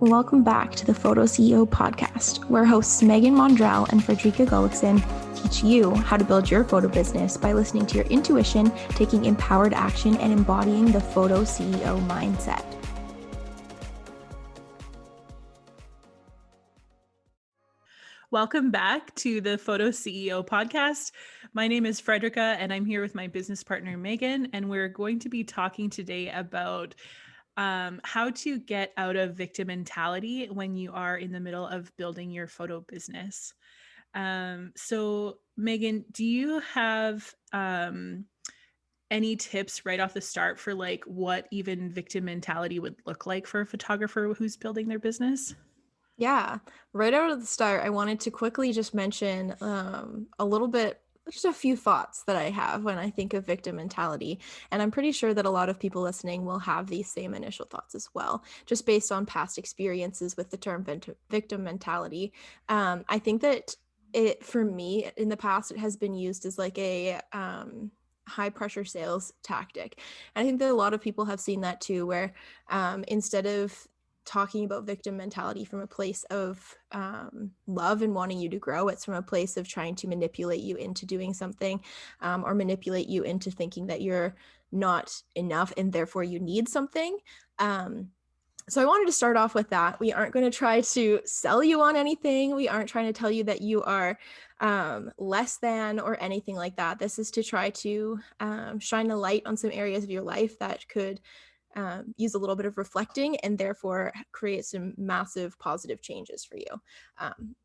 Welcome back to the PhotoCEO Podcast, where hosts Megan Mondrell and Frederica Gullickson teach you how to build your photo business by listening to your intuition, taking empowered action, and embodying the PhotoCEO mindset. Welcome back to the PhotoCEO Podcast. My name is Frederica, and I'm here with my business partner, Megan, and we're going to be talking today about how to get out of victim mentality when you are in the middle of building your photo business. So Megan, do you have any tips right off the start for like what even victim mentality would look like for a photographer who's building their business? Yeah, right out of the start, I wanted to quickly just mention a little bit, just a few thoughts that I have when I think of victim mentality. And I'm pretty sure that a lot of people listening will have these same initial thoughts as well, just based on past experiences with the term victim mentality. I think that for me, in the past, it has been used as like a high pressure sales tactic. And I think that a lot of people have seen that too, where instead of talking about victim mentality from a place of love and wanting you to grow, it's from a place of trying to manipulate you into doing something or manipulate you into thinking that you're not enough and therefore you need something. So I wanted to start off with that. We aren't going to try to sell you on anything. We aren't trying to tell you that you are less than or anything like that. This is to try to shine a light on some areas of your life that could use a little bit of reflecting and therefore create some massive positive changes for you.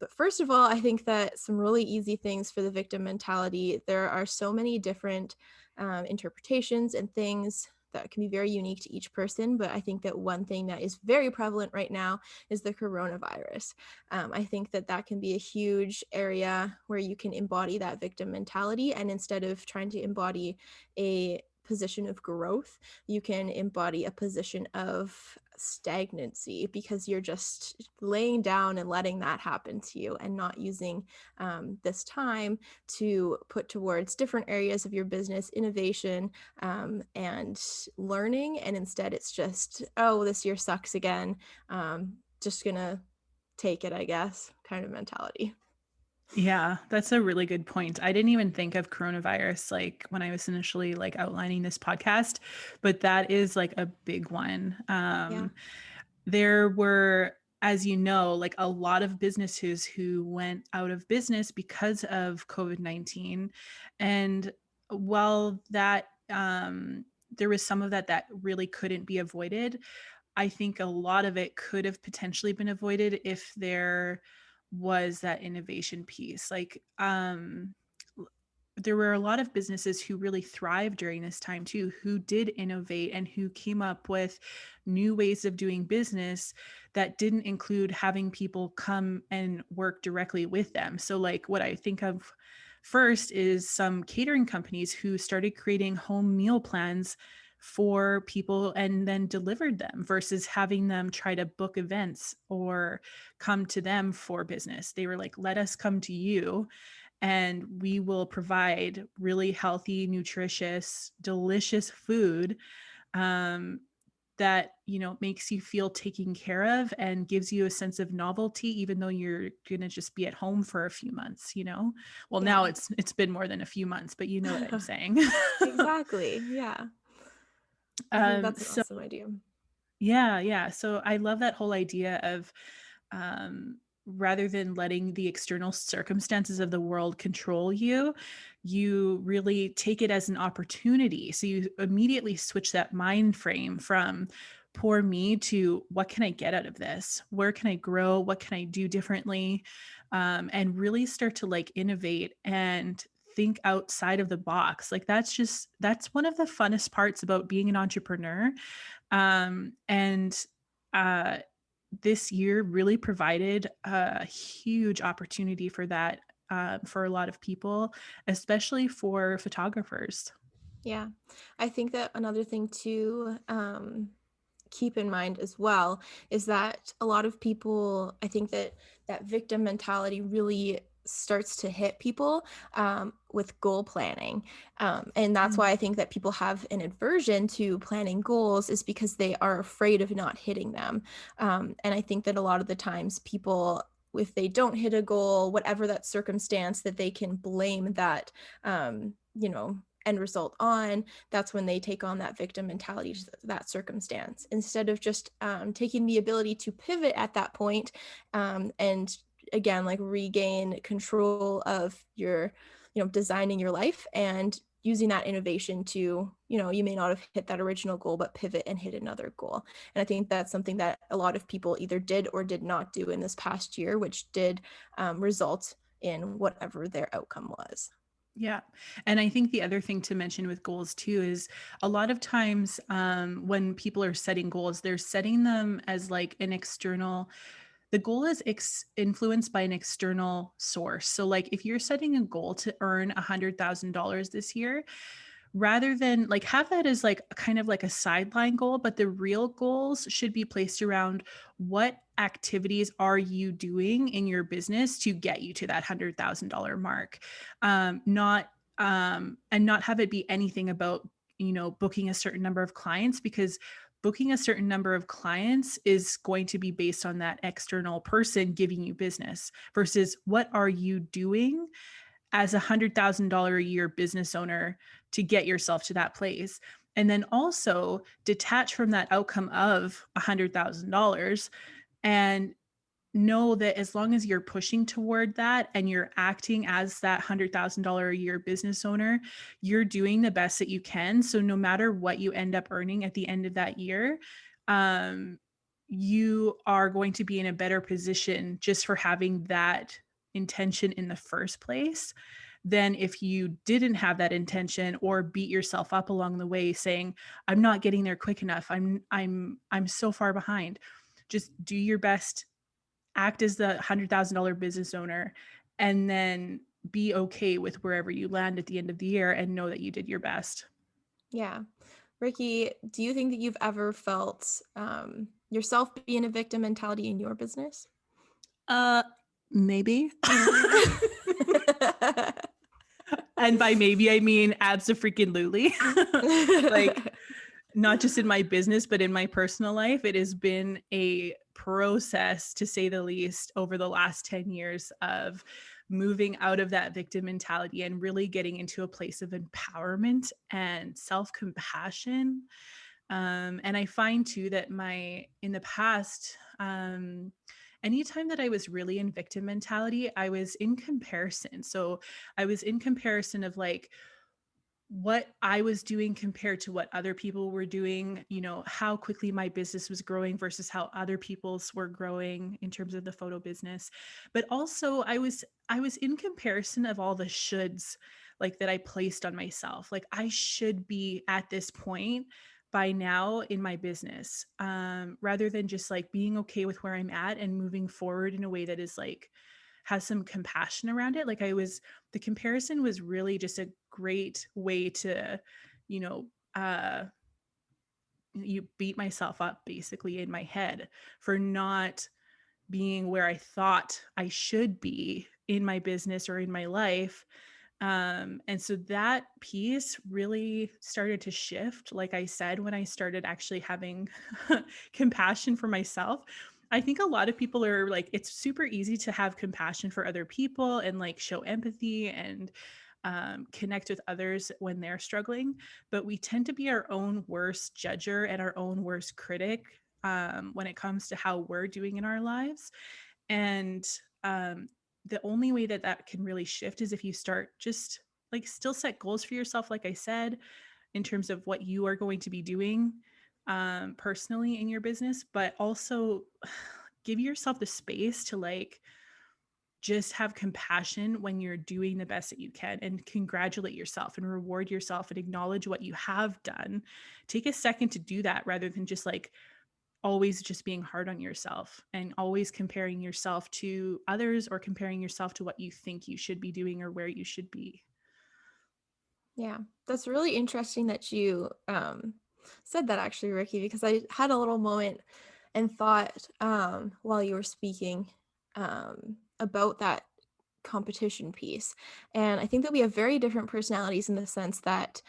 But first of all, I think that some really easy things for the victim mentality, there are so many different interpretations and things that can be very unique to each person. But I think that one thing that is very prevalent right now is the coronavirus. I think that that can be a huge area where you can embody that victim mentality. And instead of trying to embody a position of growth, you can embody a position of stagnancy because you're just laying down and letting that happen to you and not using this time to put towards different areas of your business, innovation, and learning. And instead it's just, oh, this year sucks again. Just gonna take it, I guess, kind of mentality. Yeah, that's a really good point. I didn't even think of coronavirus like when I was initially like outlining this podcast, but that is like a big one. There were, as you know, like a lot of businesses who went out of business because of COVID-19. And while that there was some of that really couldn't be avoided, I think a lot of it could have potentially been avoided if there was that innovation piece. Like there were a lot of businesses who really thrived during this time too, who did innovate and who came up with new ways of doing business that didn't include having people come and work directly with them. So like what I think of first is some catering companies who started creating home meal plans for people and then delivered them versus having them try to book events or come to them for business. They were like, let us come to you and we will provide really healthy, nutritious, delicious food that, you know, makes you feel taken care of and gives you a sense of novelty, even though you're going to just be at home for a few months, you know? Well, now it's been more than a few months, but you know what I'm saying. Exactly. Yeah. I think that's an awesome idea. Yeah. So I love that whole idea of rather than letting the external circumstances of the world control you, you really take it as an opportunity. So you immediately switch that mind frame from poor me to what can I get out of this? Where can I grow? What can I do differently? And really start to like innovate and think outside of the box. Like that's one of the funnest parts about being an entrepreneur. This year really provided a huge opportunity for that for a lot of people, especially for photographers. Yeah, I think that another thing to keep in mind as well is that a lot of people, I think that victim mentality really starts to hit people with goal planning. And that's why I think that people have an aversion to planning goals, is because they are afraid of not hitting them. And I think that a lot of the times people, if they don't hit a goal, whatever that circumstance, that they can blame that, end result on, that's when they take on that victim mentality to that circumstance, instead of just taking the ability to pivot at that point, and again, like, regain control of your, designing your life, and using that innovation to, you may not have hit that original goal, but pivot and hit another goal. And I think that's something that a lot of people either did or did not do in this past year, which did result in whatever their outcome was. Yeah. And I think the other thing to mention with goals too is a lot of times when people are setting goals, they're setting them as like an external, the goal is influenced by an external source. So like if you're setting a goal to earn $100,000 this year, rather than like have that as like kind of like a sideline goal, but the real goals should be placed around what activities are you doing in your business to get you to that $100,000 mark. Not and not have it be anything about, booking a certain number of clients, because booking a certain number of clients is going to be based on that external person giving you business, versus what are you doing as $100,000 a year business owner to get yourself to that place. And then also detach from that outcome of $100,000 and know that as long as you're pushing toward that and you're acting as that $100,000 a year business owner, you're doing the best that you can. So no matter what you end up earning at the end of that year, you are going to be in a better position just for having that intention in the first place than if you didn't have that intention or beat yourself up along the way saying, I'm not getting there quick enough. I'm so far behind. Just do your best, act as the $100,000 business owner, and then be okay with wherever you land at the end of the year and know that you did your best. Yeah. Ricky, do you think that you've ever felt yourself being a victim mentality in your business? Maybe. And by maybe, I mean abso-freaking-lutely. Like, not just in my business, but in my personal life, it has been a process, to say the least, over the last 10 years of moving out of that victim mentality and really getting into a place of empowerment and self-compassion. And I find too that in the past, anytime that I was really in victim mentality, I was in comparison. So I was in comparison of like what I was doing compared to what other people were doing, how quickly my business was growing versus how other people's were growing in terms of the photo business. But also I was in comparison of all the shoulds, like, that I placed on myself. Like, I should be at this point by now in my business, rather than just like being okay with where I'm at and moving forward in a way that is like has some compassion around it. Like, the comparison was really just a great way to, you know, you beat myself up basically in my head for not being where I thought I should be in my business or in my life. And so that piece really started to shift, like I said, when I started actually having compassion for myself. I think a lot of people are like, it's super easy to have compassion for other people and like show empathy and connect with others when they're struggling. But we tend to be our own worst judger and our own worst critic when it comes to how we're doing in our lives. And the only way that that can really shift is if you start just like still set goals for yourself, like I said, in terms of what you are going to be doing personally in your business, but also give yourself the space to like just have compassion when you're doing the best that you can, and congratulate yourself and reward yourself and acknowledge what you have done. Take a second to do that rather than just like always just being hard on yourself and always comparing yourself to others or comparing yourself to what you think you should be doing or where you should be. Yeah, that's really interesting that you said that, actually, Ricky, because I had a little moment and thought while you were speaking about that competition piece. And I think that we have very different personalities in the sense that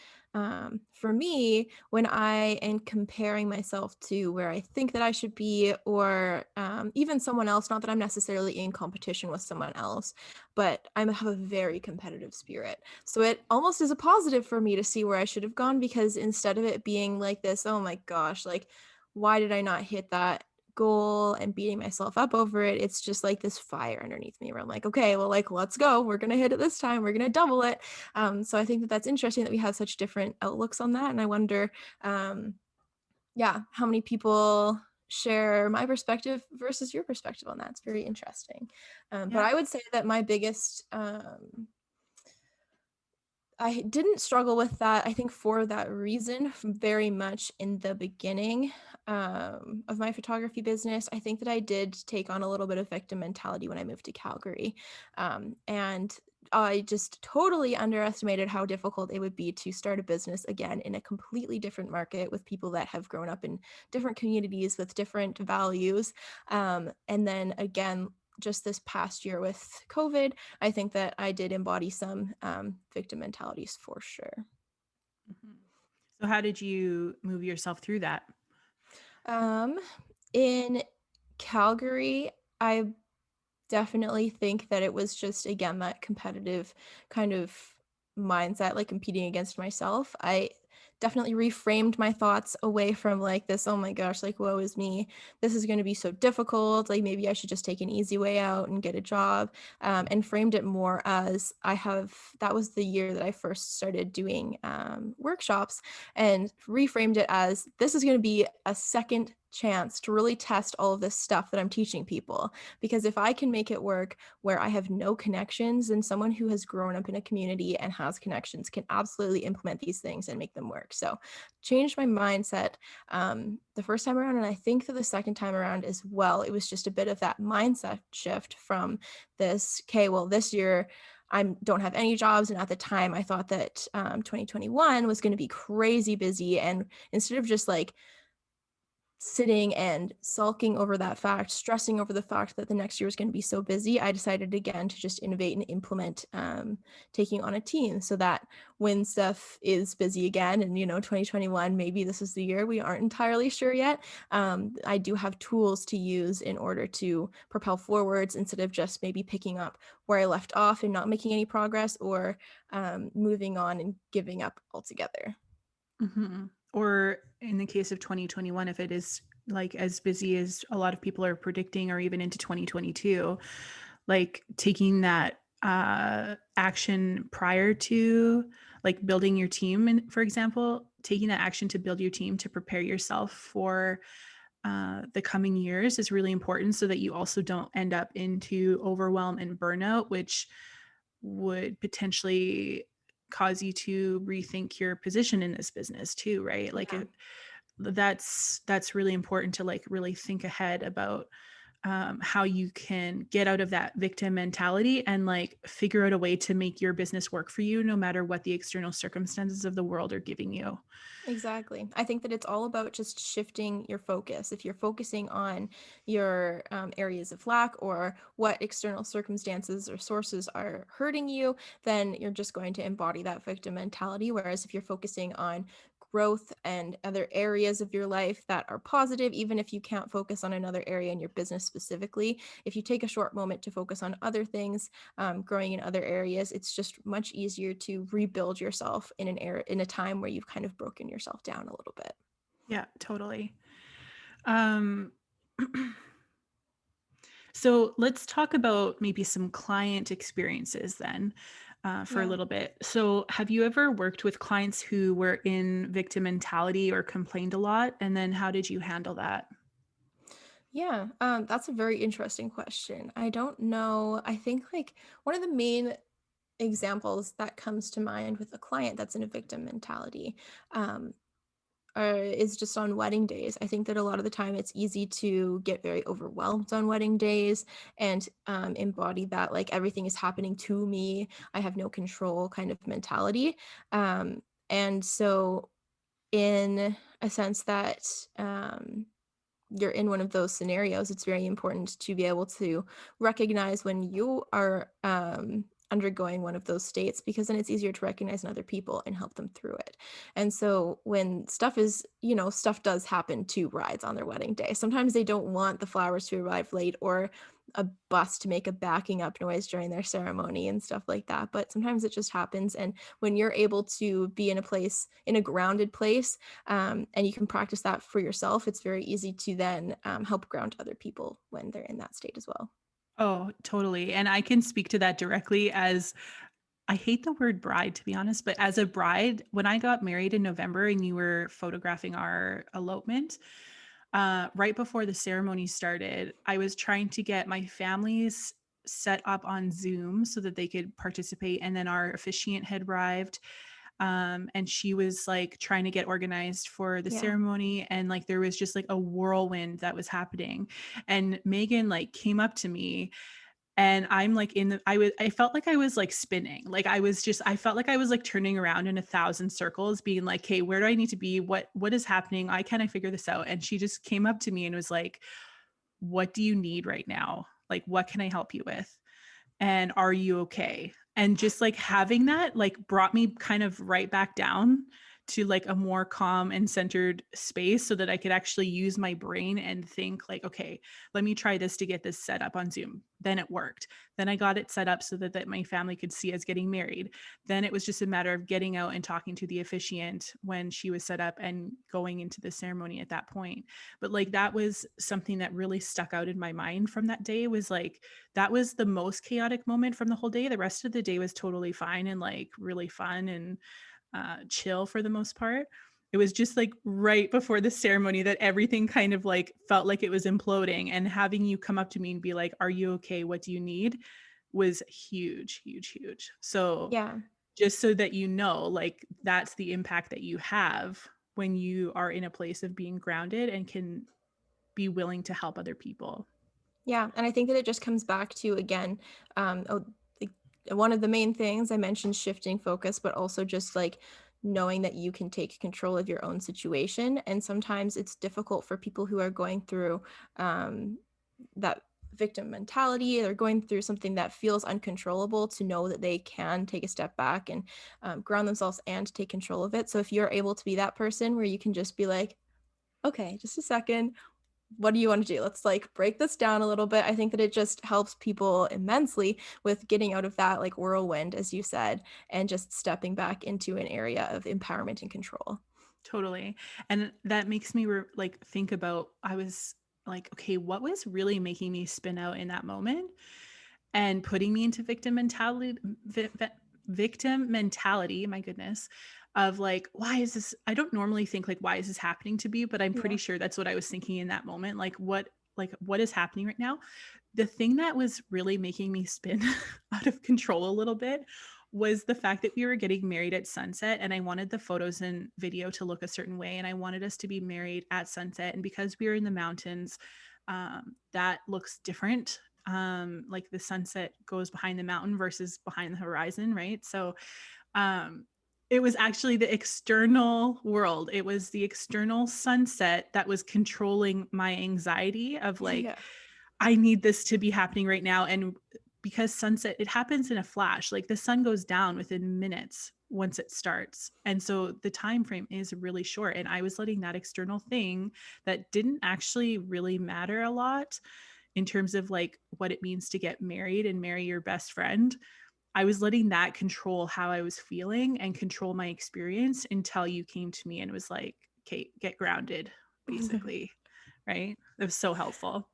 for me, when I am comparing myself to where I think that I should be, or even someone else, not that I'm necessarily in competition with someone else, but I have a very competitive spirit. So it almost is a positive for me to see where I should have gone, because instead of it being like this, oh my gosh, like, why did I not hit that goal and beating myself up over it, it's just like this fire underneath me where I'm like, okay, well, like, let's go, we're gonna hit it this time, we're gonna double it. So I think that that's interesting that we have such different outlooks on that, and I wonder yeah, how many people share my perspective versus your perspective on that. It's very interesting. But Yeah. I would say that my biggest I didn't struggle with that, I think, for that reason, very much in the beginning of my photography business. I think that I did take on a little bit of victim mentality when I moved to Calgary. And I just totally underestimated how difficult it would be to start a business again in a completely different market with people that have grown up in different communities with different values. And then again, just this past year with COVID, I think that I did embody some victim mentalities for sure. Mhm. So how did you move yourself through that? Um, in Calgary, I definitely think that it was just, again, that competitive kind of mindset, like competing against myself. I definitely reframed my thoughts away from like this, oh my gosh, like, woe is me, this is going to be so difficult, like maybe I should just take an easy way out and get a job, and framed it more as that was the year that I first started doing workshops, and reframed it as this is going to be a second chance to really test all of this stuff that I'm teaching people. Because if I can make it work where I have no connections, then someone who has grown up in a community and has connections can absolutely implement these things and make them work. So changed my mindset the first time around. And I think that the second time around as well, it was just a bit of that mindset shift from this, okay, well, this year I don't have any jobs. And at the time I thought that 2021 was going to be crazy busy. And instead of just like sitting and sulking over that fact, stressing over the fact that the next year is going to be so busy, I decided again to just innovate and implement taking on a team so that when stuff is busy again, and 2021, maybe this is the year, we aren't entirely sure yet, I do have tools to use in order to propel forwards instead of just maybe picking up where I left off and not making any progress, or moving on and giving up altogether. Mm-hmm. Or in the case of 2021, if it is like as busy as a lot of people are predicting, or even into 2022, like taking that action prior to like building your team, and for example, taking that action to build your team to prepare yourself for the coming years is really important, so that you also don't end up into overwhelm and burnout, which would potentially cause you to rethink your position in this business too, right? Like Yeah. that's really important to like really think ahead about how you can get out of that victim mentality and like figure out a way to make your business work for you no matter what the external circumstances of the world are giving you. Exactly. I think that it's all about just shifting your focus. If you're focusing on your areas of lack or what external circumstances or sources are hurting you, then you're just going to embody that victim mentality. Whereas if you're focusing on growth and other areas of your life that are positive, even if you can't focus on another area in your business specifically, if you take a short moment to focus on other things, growing in other areas, it's just much easier to rebuild yourself in in a time where you've kind of broken yourself down a little bit. Yeah, totally. um So let's talk about maybe some client experiences then, for a Yeah. little bit. So, have you ever worked with clients who were in victim mentality or complained a lot? And then how did you handle that? Yeah, that's a very interesting question. I don't know. I think like one of the main examples that comes to mind with a client that's in a victim mentality um, is just on wedding days. I think that a lot of the time it's easy to get very overwhelmed on wedding days and embody that like everything is happening to me, I have no control kind of mentality. And so, in a sense that you're in one of those scenarios, it's very important to be able to recognize when you are undergoing one of those states, because then it's easier to recognize in other people and help them through it. And so when stuff does happen to brides on their wedding day. Sometimes they don't want the flowers to arrive late, or a bus to make a backing up noise during their ceremony and stuff like that. But sometimes it just happens. And when you're able to be in a grounded place, and you can practice that for yourself, it's very easy to then help ground other people when they're in that state as well. Oh, totally. And I can speak to that directly as I hate the word bride, to be honest, but as a bride, when I got married in November and you were photographing our elopement, right before the ceremony started, I was trying to get my families set up on Zoom so that they could participate. And then our officiant had arrived. And she was like trying to get organized for the Yeah. ceremony. And like there was just like a whirlwind that was happening. And Megan like came up to me, and I'm like I felt like I was like spinning. Like I felt like I was like turning around in 1,000 circles being like, hey, where do I need to be? What is happening? I figure this out? And she just came up to me and was like, what do you need right now? Like, what can I help you with? And are you okay? And just like having that like brought me kind of right back down to like a more calm and centered space so that I could actually use my brain and think like, okay, let me try this to get this set up on Zoom. Then it worked. Then I got it set up so that my family could see us getting married. Then it was just a matter of getting out and talking to the officiant when she was set up and going into the ceremony at that point. But like that was something that really stuck out in my mind from that day, was like that was the most chaotic moment from the whole day. The rest of the day was totally fine and like really fun and chill for the most part. It was just like right before the ceremony that everything kind of like felt like it was imploding, and having you come up to me and be like, are you okay? What do you need? Was huge, huge, huge. So Yeah. just so that you know, like that's the impact that you have when you are in a place of being grounded and can be willing to help other people. Yeah, and I think that it just comes back to, again, like, one of the main things I mentioned, shifting focus, but also just like knowing that you can take control of your own situation. And sometimes it's difficult for people who are going through that victim mentality. They're going through something that feels uncontrollable, to know that they can take a step back and ground themselves and take control of it. So if you're able to be that person where you can just be like, okay, just a second, what do you want to do? Let's like break this down a little bit. I think that it just helps people immensely with getting out of that like whirlwind, as you said, and just stepping back into an area of empowerment and control. Totally. And that makes me like think about, I was like, okay, what was really making me spin out in that moment and putting me into victim mentality, my goodness, of like, why is this? I don't normally think like, why is this happening to me? But I'm pretty Yeah. sure that's what I was thinking in that moment. Like what is happening right now? The thing that was really making me spin out of control a little bit was the fact that we were getting married at sunset, and I wanted the photos and video to look a certain way, and I wanted us to be married at sunset. And because we were in the mountains, that looks different. Like the sunset goes behind the mountain versus behind the horizon, right? So um, it was actually the external world. It was the external sunset that was controlling my anxiety of like, Yeah. I need this to be happening right now. And because sunset, it happens in a flash. Like the sun goes down within minutes once it starts. And so the time frame is really short. And I was letting that external thing that didn't actually really matter a lot in terms of like what it means to get married and marry your best friend. I was letting that control how I was feeling and control my experience until you came to me and was like, Kate, get grounded, basically. Right. It was so helpful.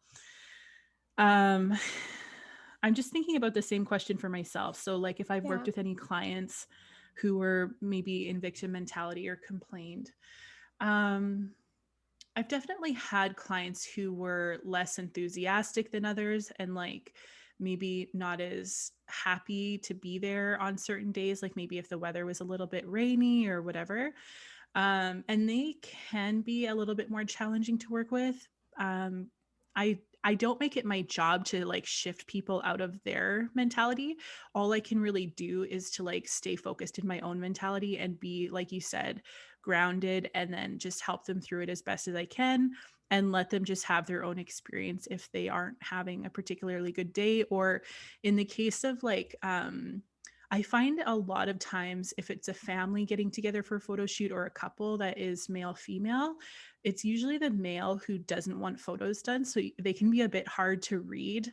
Um, I'm just thinking about the same question for myself. So, like, if I've worked Yeah. with any clients who were maybe in victim mentality or complained, um, I've definitely had clients who were less enthusiastic than others and like maybe not as happy to be there on certain days, like maybe if the weather was a little bit rainy or whatever. And they can be a little bit more challenging to work with. Um, I don't make it my job to like shift people out of their mentality. All I can really do is to like stay focused in my own mentality and be, like you said, grounded, and then just help them through it as best as I can. and let them just have their own experience if they aren't having a particularly good day. Or in the case of like, I find a lot of times if it's a family getting together for a photo shoot or a couple that is male female, it's usually the male who doesn't want photos done, so they can be a bit hard to read,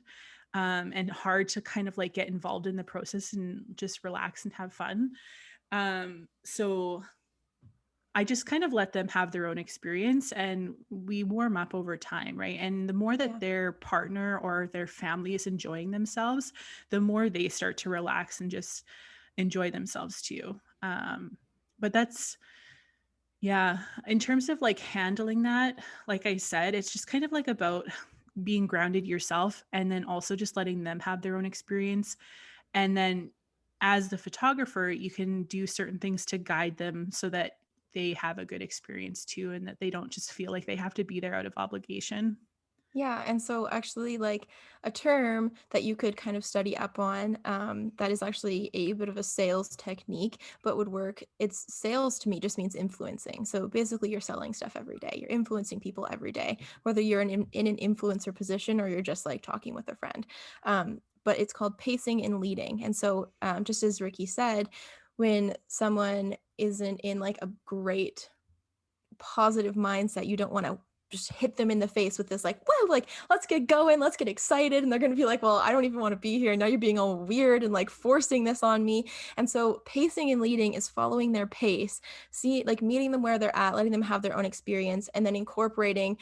and hard to kind of like get involved in the process and just relax and have fun. So I just kind of let them have their own experience, and we warm up over time, right? And the more that Yeah. their partner or their family is enjoying themselves, the more they start to relax and just enjoy themselves too. But that's, yeah, in terms of like handling that, like I said, it's just kind of like about being grounded yourself and then also just letting them have their own experience. And then as the photographer, you can do certain things to guide them so that they have a good experience too, and that they don't just feel like they have to be there out of obligation. Yeah, and so actually, like a term that you could kind of study up on, that is actually a bit of a sales technique, but would work. It's sales to me just means influencing. So basically, you're selling stuff every day. You're influencing people every day, whether you're in an influencer position or you're just like talking with a friend. But it's called pacing and leading. And so, just as Ricky said, when someone isn't in like a great positive mindset, you don't want to just hit them in the face with this like, wow, like let's get going, let's get excited, and they're going to be like, well, I don't even want to be here now, you're being all weird and like forcing this on me. And so pacing and leading is following their pace, see, like meeting them where they're at, letting them have their own experience, and then incorporating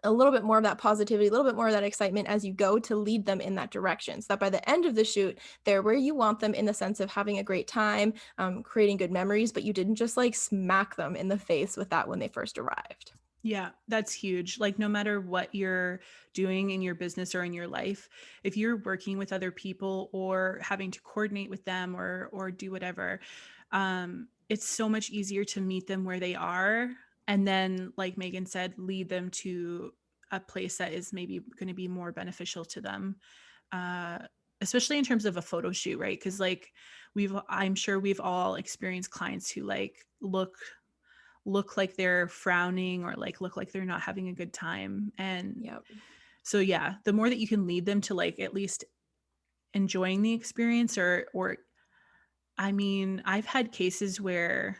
a little bit more of that positivity, a little bit more of that excitement as you go to lead them in that direction, so that by the end of the shoot, they're where you want them in the sense of having a great time, creating good memories, but you didn't just like smack them in the face with that when they first arrived. Yeah, that's huge. Like, no matter what you're doing in your business or in your life, if you're working with other people or having to coordinate with them or do whatever, it's so much easier to meet them where they are, and then, like Megan said, lead them to a place that is maybe going to be more beneficial to them. Uh, Especially in terms of a photo shoot, right? Because like I'm sure we've all experienced clients who like look like they're frowning or like look like they're not having a good time. And Yep. so yeah, the more that you can lead them to like at least enjoying the experience, or I mean, I've had cases where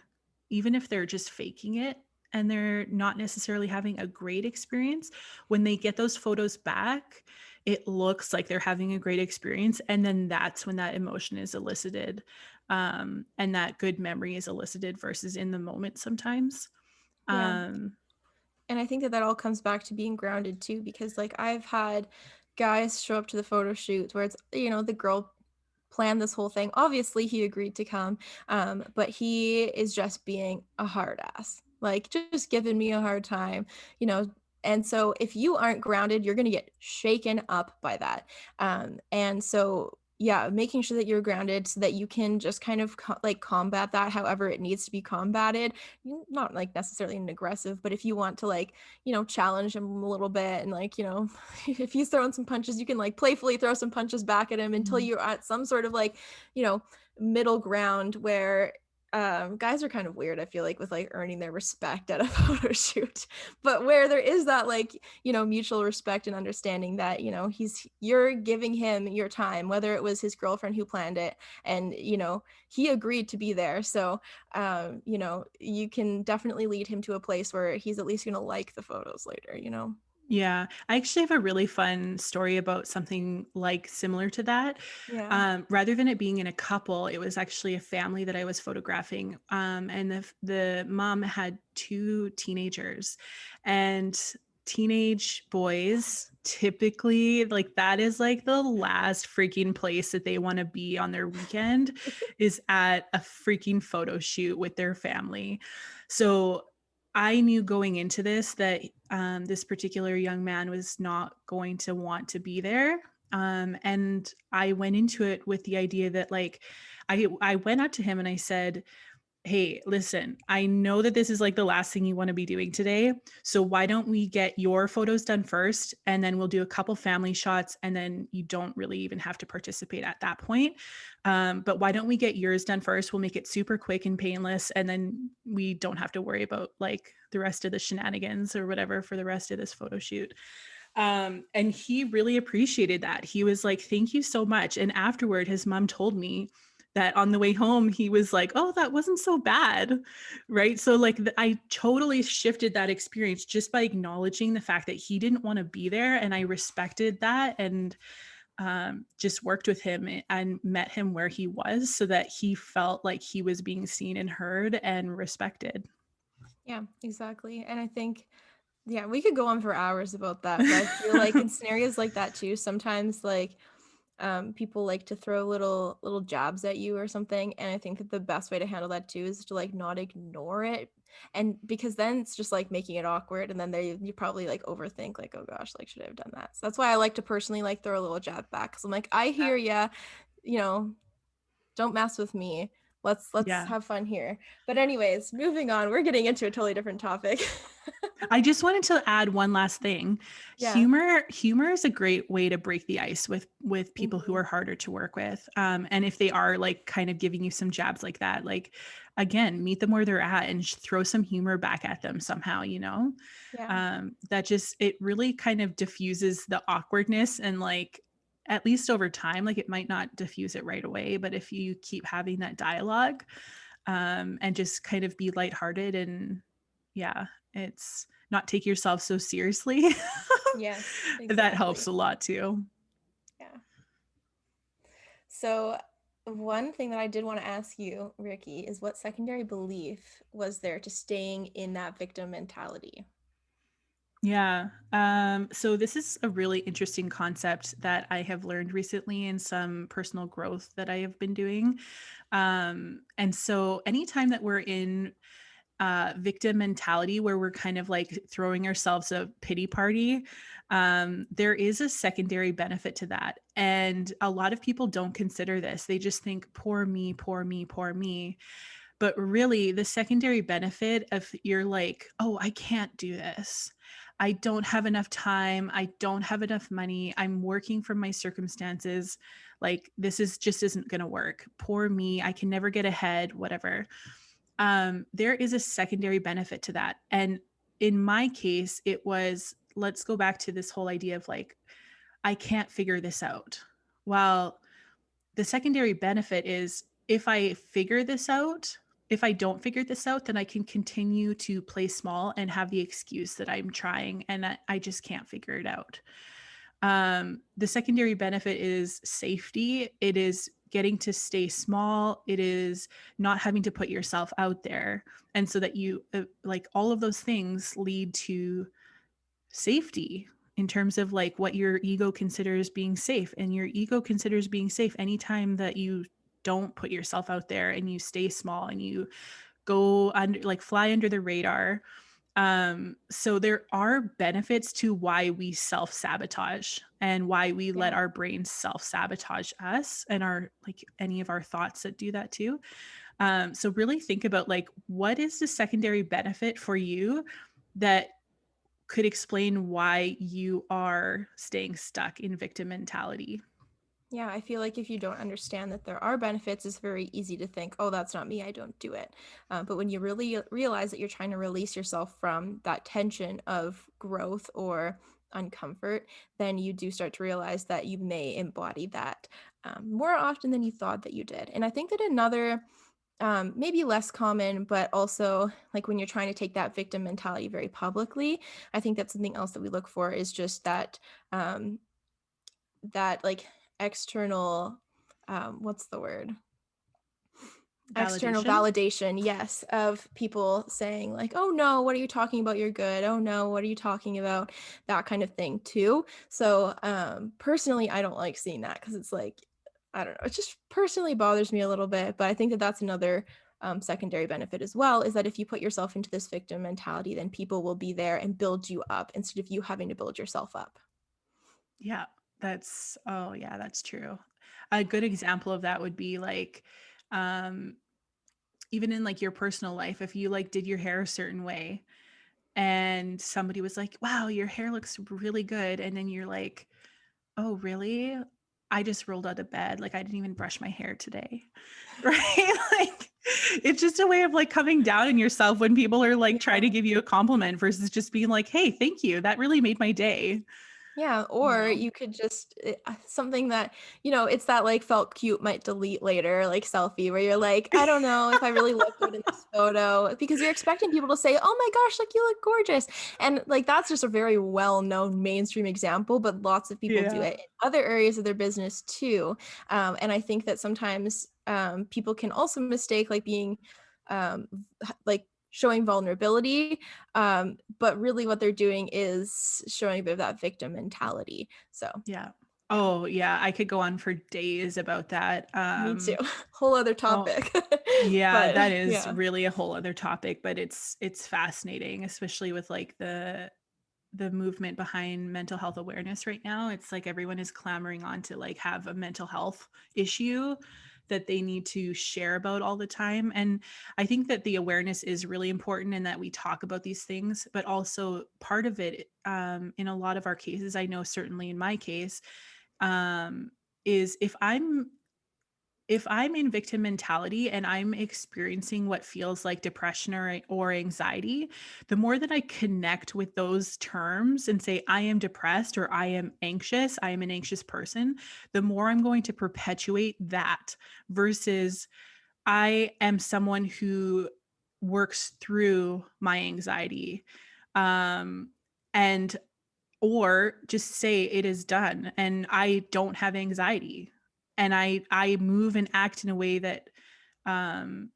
even if they're just faking it and they're not necessarily having a great experience, when they get those photos back, it looks like they're having a great experience. And then that's when that emotion is elicited, and that good memory is elicited versus in the moment sometimes. Yeah. Um, And I think that that all comes back to being grounded too, because like I've had guys show up to the photo shoot where it's, the girl planned this whole thing. Obviously, he agreed to come, but he is just being a hard ass, like just giving me a hard time, you know. And so, if you aren't grounded, you're going to get shaken up by that. And so, yeah, making sure that you're grounded so that you can just kind of like combat that however it needs to be combated. Not like necessarily an aggressive, but if you want to like, challenge him a little bit and like, if he's throwing some punches, you can like playfully throw some punches back at him until you're at some sort of like, you know, middle ground where guys are kind of weird, I feel like, with like earning their respect at a photo shoot, but where there is that like, mutual respect and understanding that, you're giving him your time, whether it was his girlfriend who planned it and, he agreed to be there. So, you can definitely lead him to a place where he's at least going to like the photos later. Yeah, I actually have a really fun story about something like similar to that. Yeah. Rather than it being in a couple, it was actually a family that I was photographing. And the mom had two teenagers, and teenage boys typically, like, that is like the last freaking place that they want to be on their weekend is at a freaking photo shoot with their family. So I knew going into this that this particular young man was not going to want to be there. And I went into it with the idea that like, I went up to him and I said, hey, listen, I know that this is like the last thing you want to be doing today. So why don't we get your photos done first? And then we'll do a couple family shots. And then you don't really even have to participate at that point. But why don't we get yours done first? We'll make it super quick and painless. And then we don't have to worry about like the rest of the shenanigans or whatever for the rest of this photo shoot. And he really appreciated that. He was like, thank you so much. And afterward, his mom told me that on the way home, he was like, oh, that wasn't so bad. Right. So like I totally shifted that experience just by acknowledging the fact that he didn't want to be there. And I respected that and just worked with him and met him where he was so that he felt like he was being seen and heard and respected. Yeah, exactly. And I think, yeah, we could go on for hours about that, but I feel like in scenarios like that too, sometimes like people like to throw little jabs at you or something, and I think that the best way to handle that too is to like not ignore it, and because then it's just like making it awkward, and then you probably like overthink like, oh gosh, like should I have done that? So that's why I like to personally like throw a little jab back, because I'm like, I hear ya, you know, don't mess with me. Let's Yeah. have fun here. But anyways, moving on, we're getting into a totally different topic. I just wanted to add one last thing. Yeah. Humor is a great way to break the ice with people who Mhm. are harder to work with. And if they are like kind of giving you some jabs like that, like again, meet them where they're at and throw some humor back at them somehow, you know? Yeah. That just it really kind of diffuses the awkwardness and like at least over time, like it might not diffuse it right away, but if you keep having that dialogue, and just kind of be lighthearted and yeah, it's not take yourself so seriously. Yes, That helps exactly. a lot too. Yeah. So, one thing that I did want to ask you, Ricky, is what secondary belief was there to staying in that victim mentality? Yeah. So this is a really interesting concept that I have learned recently in some personal growth that I have been doing. And so anytime that we're in victim mentality where we're kind of like throwing ourselves a pity party, there is a secondary benefit to that. And a lot of people don't consider this. They just think, poor me, poor me, poor me. But really, the secondary benefit of you're like, oh, I can't do this. I don't have enough time. I don't have enough money. I'm working from my circumstances. Like, this is just isn't going to work. Poor me. I can never get ahead, whatever. There is a secondary benefit to that. And in my case, it was let's go back to this whole idea of like, I can't figure this out. Well, the secondary benefit is if I figure this out, if I don't figure this out, then I can continue to play small and have the excuse that I'm trying and I just can't figure it out. The secondary benefit is safety. It is getting to stay small. It is not having to put yourself out there. And so that you, like, all of those things lead to safety in terms of like what your ego considers being safe. And your ego considers being safe anytime that you don't put yourself out there and you stay small and you go under, like, fly under the radar. So there are benefits to why we self-sabotage and why we let Yeah. our brains self-sabotage us and our like any of our thoughts that do that too. So really think about like what is the secondary benefit for you that could explain why you are staying stuck in victim mentality. Yeah, I feel like if you don't understand that there are benefits, it's very easy to think, oh, that's not me, I don't do it. But when you really realize that you're trying to release yourself from that tension of growth or uncomfort, then you do start to realize that you may embody that more often than you thought that you did. And I think that another, maybe less common, but also like when you're trying to take that victim mentality very publicly, I think that's something else that we look for is just that um, that like external what's the word, external Validation. validation, yes, of people saying like, oh no, what are you talking about, you're good, oh no, what are you talking about, that kind of thing too. So personally I don't like seeing that because it's like, I don't know, it just personally bothers me a little bit. But I think that that's another secondary benefit as well, is that if you put yourself into this victim mentality, then people will be there and build you up instead of you having to build yourself up. Yeah, oh yeah, that's true. A good example of that would be like, um, even in like your personal life, if you like did your hair a certain way and somebody was like, wow, your hair looks really good. And then you're like, oh, really? I just rolled out of bed. Like I didn't even brush my hair today. Right? Like it's just a way of like coming down on yourself when people are like trying to give you a compliment versus just being like, hey, thank you. That really made my day. Yeah, You or know? you could just something that, it's that like felt cute might delete later, like selfie where you're like, I don't know if I really look good in this photo because you're expecting people to say, oh my gosh, like you look gorgeous. And like that's just a very well-known mainstream example, but lots of people do Yeah. it in other areas of their business too. And I think that sometimes people can also mistake like being like showing vulnerability, but really what they're doing is showing a bit of that victim mentality. So Yeah. yeah, Oh, yeah. I could go on for days about that. me too. Whole other Oh, topic. yeah, But that is yeah, really a whole other topic, but it's fascinating, especially with like the movement behind mental health awareness right now. It's like everyone is clamoring on to like have a mental health issue that they need to share about all the time. And I think that the awareness is really important and that we talk about these things, but also part of it, in a lot of our cases, I know certainly in my case, um, is if I'm in victim mentality and I'm experiencing what feels like depression or anxiety, the more that I connect with those terms and say, I am depressed or I am anxious, I am an anxious person, the more I'm going to perpetuate that versus I am someone who works through my anxiety. Um, and or just say it is done and I don't have anxiety and I move and act in a way that um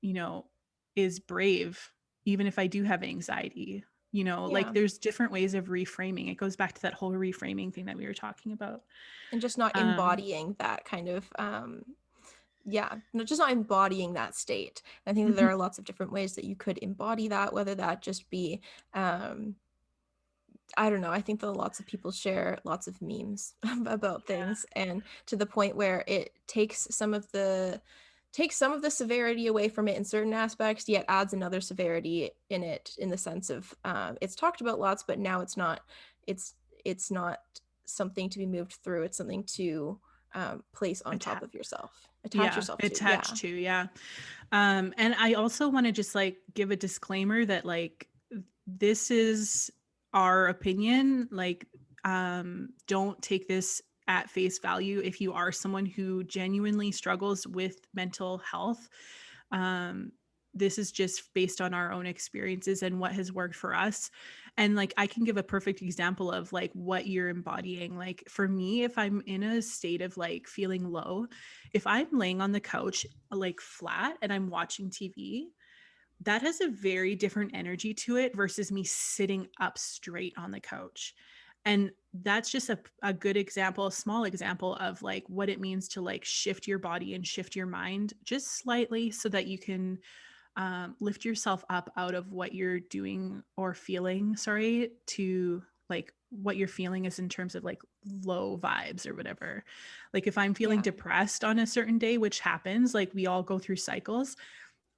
you know is brave even if I do have anxiety. Like yeah. there's different ways of reframing. It goes back to that whole reframing thing that we were talking about. And just not um embodying that kind of yeah, no, just not embodying that state. I think that there mhm. are lots of different ways that you could embody that, whether that just be I don't know. I think that lots of people share lots of memes about Yeah, things, and to the point where it takes some of the severity away from it in certain aspects, yet adds another severity in it in the sense of it's talked about lots, but now it's it's not something to be moved through. It's something to place on top of yourself, attach yeah, yourself to. Yeah, attached to, yeah. And I also want to just like give a disclaimer that like this is our opinion. Like, don't take this at face value if you are someone who genuinely struggles with mental health. Um, this is just based on our own experiences and what has worked for us. And like, I can give a perfect example of like what you're embodying. Like, for me, if I'm in a state of like feeling low, if I'm laying on the couch, like flat, and I'm watching TV, that has a very different energy to it versus me sitting up straight on the couch. And that's just a good example, a small example of like what it means to like shift your body and shift your mind just slightly so that you can lift yourself up out of what you're doing or feeling, sorry, to like what you're feeling is in terms of like low vibes or whatever. Like if I'm feeling yeah, depressed on a certain day, which happens, like we all go through cycles,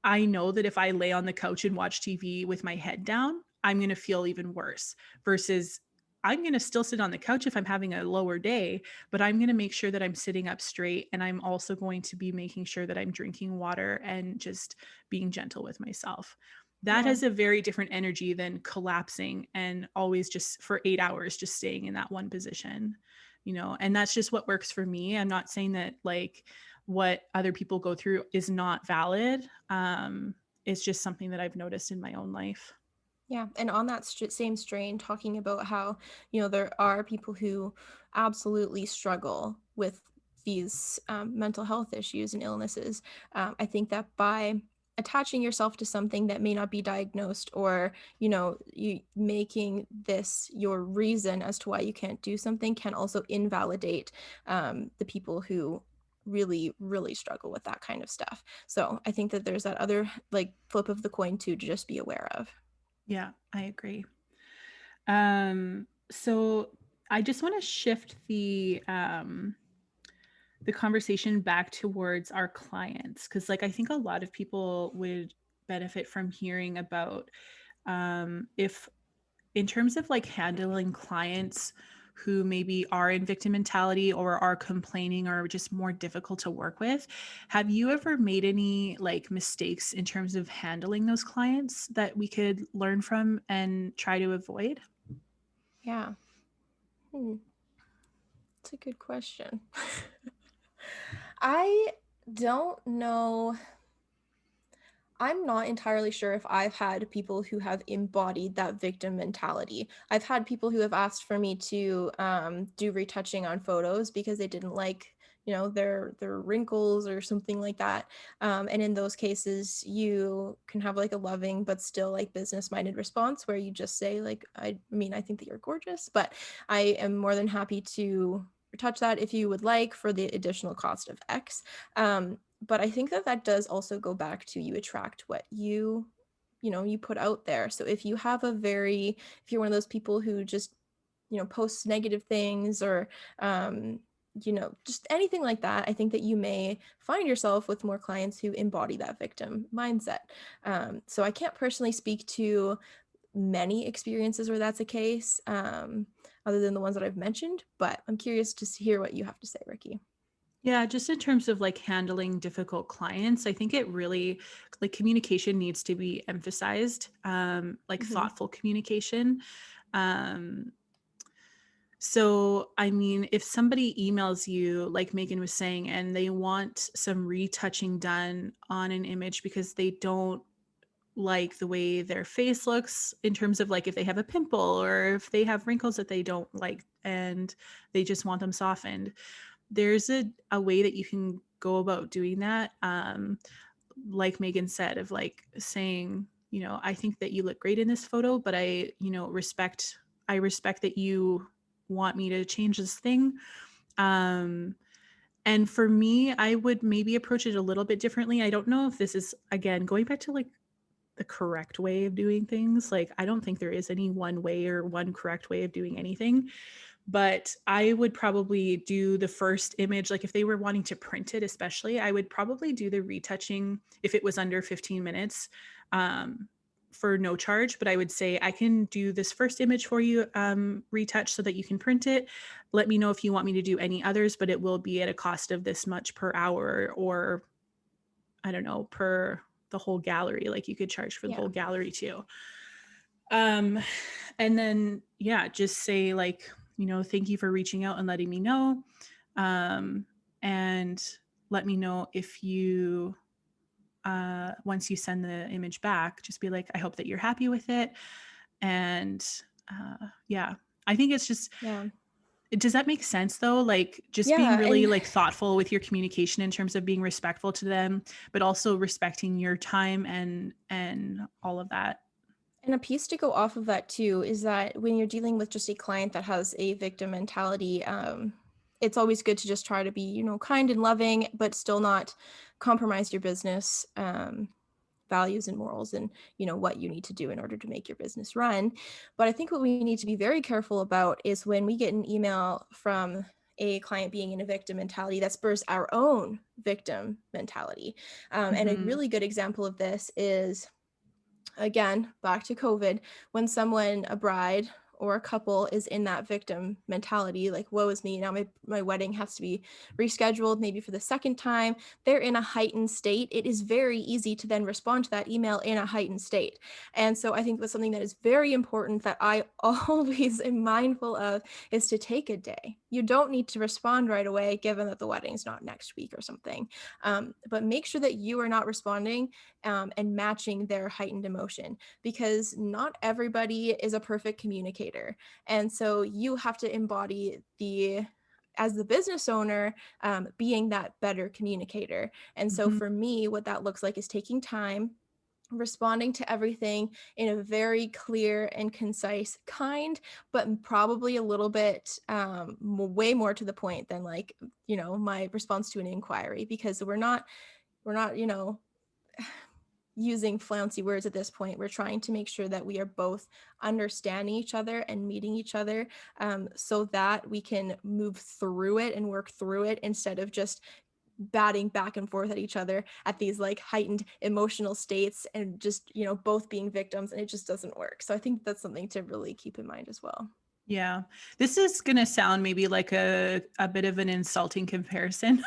I know that if I lay on the couch and watch TV with my head down, I'm going to feel even worse versus I'm going to still sit on the couch if I'm having a lower day, but I'm going to make sure that I'm sitting up straight. And I'm also going to be making sure that I'm drinking water and just being gentle with myself. That yeah. has a very different energy than collapsing and always just for 8 hours, just staying in that one position. And that's just what works for me. I'm not saying that like what other people go through is not valid. It's just something that I've noticed in my own life. Yeah, and on that same strain, talking about how, there are people who absolutely struggle with these mental health issues and illnesses. I think that by attaching yourself to something that may not be diagnosed, or, you making this your reason as to why you can't do something, can also invalidate the people who really, really struggle with that kind of stuff. So I think that there's that other like flip of the coin too, to just be aware of. Yeah, I agree. So I just want to shift the the conversation back towards our clients. Cause like, I think a lot of people would benefit from hearing about if in terms of like handling clients who maybe are in victim mentality or are complaining or just more difficult to work with, have you ever made any like mistakes in terms of handling those clients that we could learn from and try to avoid? Yeah. That's a good question. I don't know. I'm not entirely sure if I've had people who have embodied that victim mentality. I've had people who have asked for me to do retouching on photos because they didn't like, their wrinkles or something like that. And in those cases, you can have like a loving but still like business-minded response where you just say like, I mean, I think that you're gorgeous, but I am more than happy to retouch that if you would like for the additional cost of X. But I think that does also go back to you attract what you put out there. So if you're one of those people who just, posts negative things or, just anything like that, I think that you may find yourself with more clients who embody that victim mindset. So I can't personally speak to many experiences where that's a case, other than the ones that I've mentioned, but I'm curious to hear what you have to say, Ricky. Yeah, just in terms of like handling difficult clients, I think it really like communication needs to be emphasized, like Mm-hmm. thoughtful communication. Um, so, I mean, if somebody emails you, like Megan was saying, and they want some retouching done on an image because they don't like the way their face looks in terms of like if they have a pimple or if they have wrinkles that they don't like and they just want them softened, there's a way that you can go about doing that. Like Megan said, of like saying, I think that you look great in this photo, but I respect that you want me to change this thing. Um, and for me, I would maybe approach it a little bit differently. I don't know if this is, again, going back to like the correct way of doing things. Like, I don't think there is any one way or one correct way of doing anything. But I would probably do the first image, like if they were wanting to print it, especially, I would probably do the retouching if it was under 15 minutes for no charge. But I would say, I can do this first image for you, retouch so that you can print it. Let me know if you want me to do any others, but it will be at a cost of this much per hour, or I don't know, per the whole gallery. Like you could charge for the Yeah. whole gallery too. And then, yeah, just say like, thank you for reaching out and letting me know. And let me know if you, once you send the image back, just be like, I hope that you're happy with it. And yeah, I think it's just, Yeah. does that make sense though? Like just being Yeah. really And like thoughtful with your communication in terms of being respectful to them, but also respecting your time and all of that. And a piece to go off of that too is that when you're dealing with just a client that has a victim mentality, it's always good to just try to be, kind and loving, but still not compromise your business values and morals and, what you need to do in order to make your business run. But I think what we need to be very careful about is when we get an email from a client being in a victim mentality that spurs our own victim mentality. And a Mm-hmm. really good example of this is, again, back to COVID, when someone, a bride or a couple, is in that victim mentality, like, woe is me, now my wedding has to be rescheduled, maybe for the second time. They're in a heightened state. It is very easy to then respond to that email in a heightened state. And so I think that's something that is very important that I always am mindful of, is to take a day. You don't need to respond right away, given that the wedding's not next week or something. But make sure that you are not responding and matching their heightened emotion, because not everybody is a perfect communicator. And so you have to embody as the business owner, being that better communicator. And so Mm-hmm. for me, what that looks like is taking time, responding to everything in a very clear and concise kind, but probably a little bit way more to the point than like, my response to an inquiry, because we're not, using flouncy words at this point. We're trying to make sure that we are both understanding each other and meeting each other, so that we can move through it and work through it instead of just batting back and forth at each other at these like heightened emotional states and just, both being victims, and it just doesn't work. So I think that's something to really keep in mind as well. Yeah. This is going to sound maybe like a bit of an insulting comparison.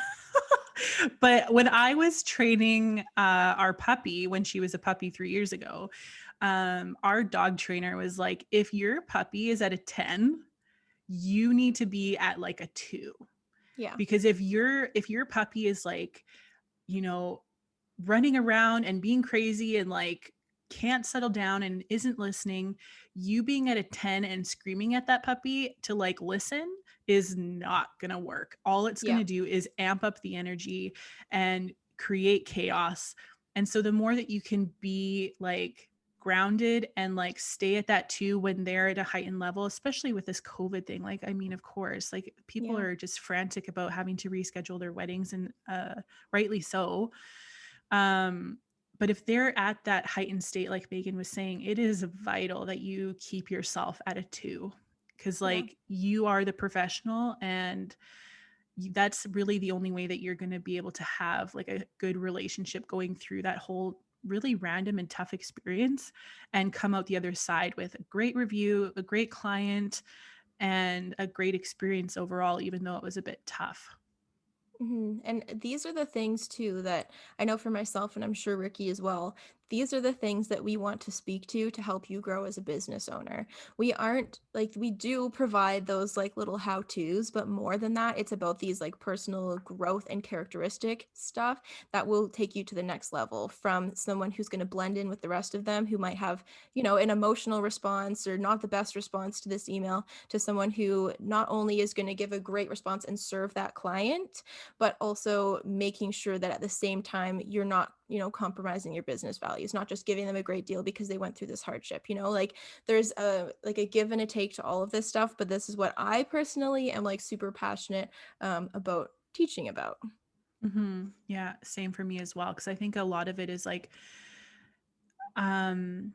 But when I was training our puppy, when she was a puppy 3 years ago, our dog trainer was like, if your puppy is at a 10, you need to be at like a 2. Yeah. Because if your puppy is like, you know, running around and being crazy and like can't settle down and isn't listening, you being at a 10 and screaming at that puppy to like listen is not going to work. All it's going Yeah. to do is amp up the energy and create chaos. And so the more that you can be like grounded and like stay at that 2 when they're at a heightened level, especially with this COVID thing, like, I mean, of course, like people Yeah. are just frantic about having to reschedule their weddings, and rightly so. um, but if they're at that heightened state, like Megan was saying, it is vital that you keep yourself at a 2, because Yeah. like you are the professional, and that's really the only way that you're going to be able to have like a good relationship going through that whole really random and tough experience, and come out the other side with a great review, a great client, and a great experience overall, even though it was a bit tough. And these are the things too that I know for myself, and I'm sure Ricky as well. These are the things that we want to speak to help you grow as a business owner. We aren't like, we do provide those like little how to's, but more than that, it's about these like personal growth and characteristic stuff that will take you to the next level, from someone who's going to blend in with the rest of them, who might have, an emotional response or not the best response to this email, to someone who not only is going to give a great response and serve that client, but also making sure that at the same time you're not, compromising your business values, not just giving them a great deal because they went through this hardship. Like there's a give and a take to all of this stuff, but this is what I personally am like super passionate about teaching about. Mm-hmm. Yeah, same for me as well. Because I think a lot of it is like, um,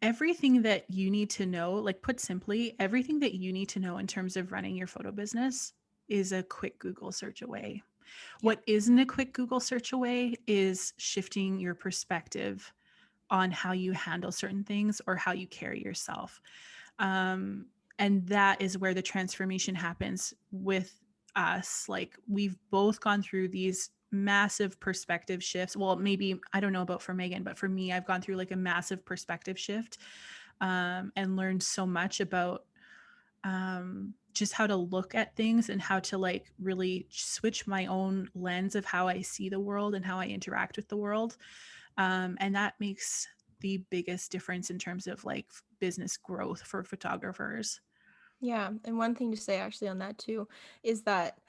everything that you need to know, like put simply, everything that you need to know in terms of running your photo business is a quick Google search away. Yeah. What isn't a quick Google search away is shifting your perspective on how you handle certain things or how you carry yourself. Um, and that is where the transformation happens with us. Like we've both gone through these massive perspective shifts. Well, maybe I don't know about for Megan, but for me, I've gone through like a massive perspective shift, and learned so much about just how to look at things and how to like really switch my own lens of how I see the world and how I interact with the world. And that makes the biggest difference in terms of like business growth for photographers. Yeah, and one thing to say actually on that too is that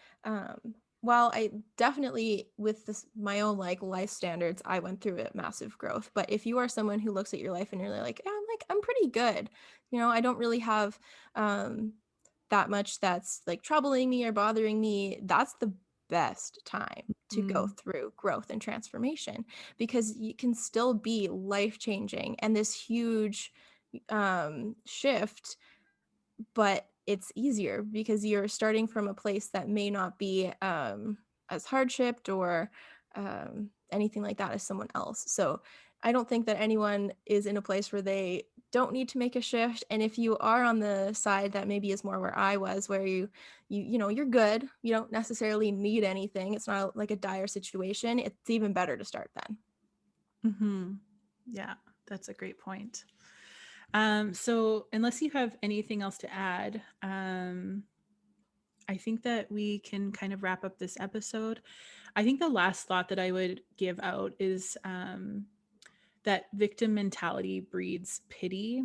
while I definitely, with this my own like life standards, I went through a massive growth. But if you are someone who looks at your life and you're like, yeah, I'm pretty good, I don't really have that much that's like troubling me or bothering me, that's the best time to go Mm. through growth and transformation, because you can still be life changing and this huge shift, but it's easier because you're starting from a place that may not be as hardship or anything like that as someone else. So I don't think that anyone is in a place where they don't need to make a shift. And if you are on the side that maybe is more where I was, where you're good, you don't necessarily need anything, it's not like a dire situation, it's even better to start then. Mm-hmm. Yeah, that's a great point. So unless you have anything else to add, I think that we can kind of wrap up this episode. I think the last thought that I would give out is that victim mentality breeds pity,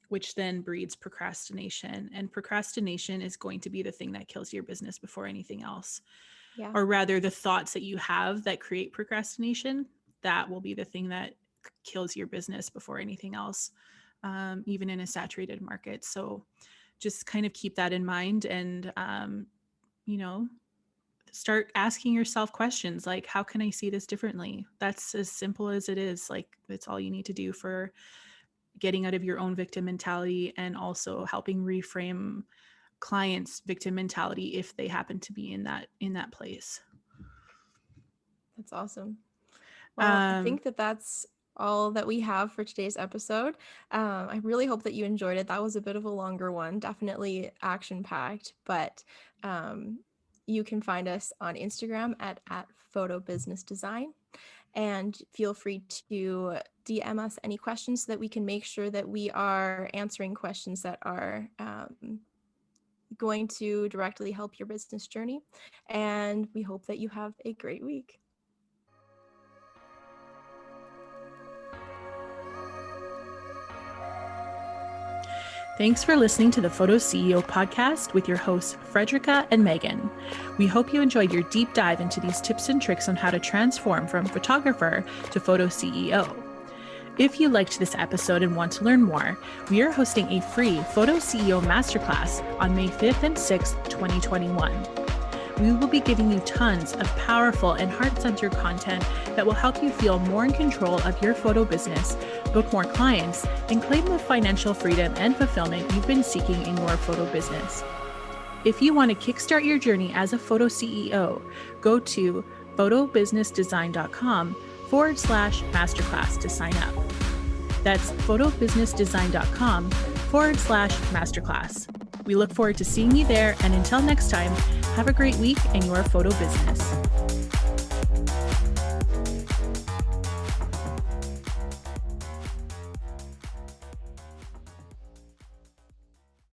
which then breeds procrastination. And procrastination is going to be the thing that kills your business before anything else. Yeah. Or rather, the thoughts that you have that create procrastination, that will be the thing that kills your business before anything else, even in a saturated market. So just kind of keep that in mind, and, you know, start asking yourself questions like, how can I see this differently? That's as simple as it is. Like, that's all you need to do for getting out of your own victim mentality and also helping reframe clients' victim mentality if they happen to be in that place. That's awesome. Well, I think Um, that's all that we have for today's episode. I really hope that you enjoyed it. That was a bit of a longer one, definitely action-packed, but you can find us on Instagram at PhotoBusinessDesign, and feel free to DM us any questions so that we can make sure that we are answering questions that are going to directly help your business journey. And we hope that you have a great week. Thanks for listening to the PhotoCEO Podcast with your hosts, Frederica and Megan. We hope you enjoyed your deep dive into these tips and tricks on how to transform from photographer to photo CEO. If you liked this episode and want to learn more, we are hosting a free PhotoCEO Masterclass on May 5th and 6th, 2021. We will be giving you tons of powerful and heart-centered content that will help you feel more in control of your photo business, book more clients, and claim the financial freedom and fulfillment you've been seeking in your photo business. If you want to kickstart your journey as a photo CEO, go to photobusinessdesign.com/masterclass to sign up. That's photobusinessdesign.com/masterclass. We look forward to seeing you there, and until next time, have a great week in your photo business.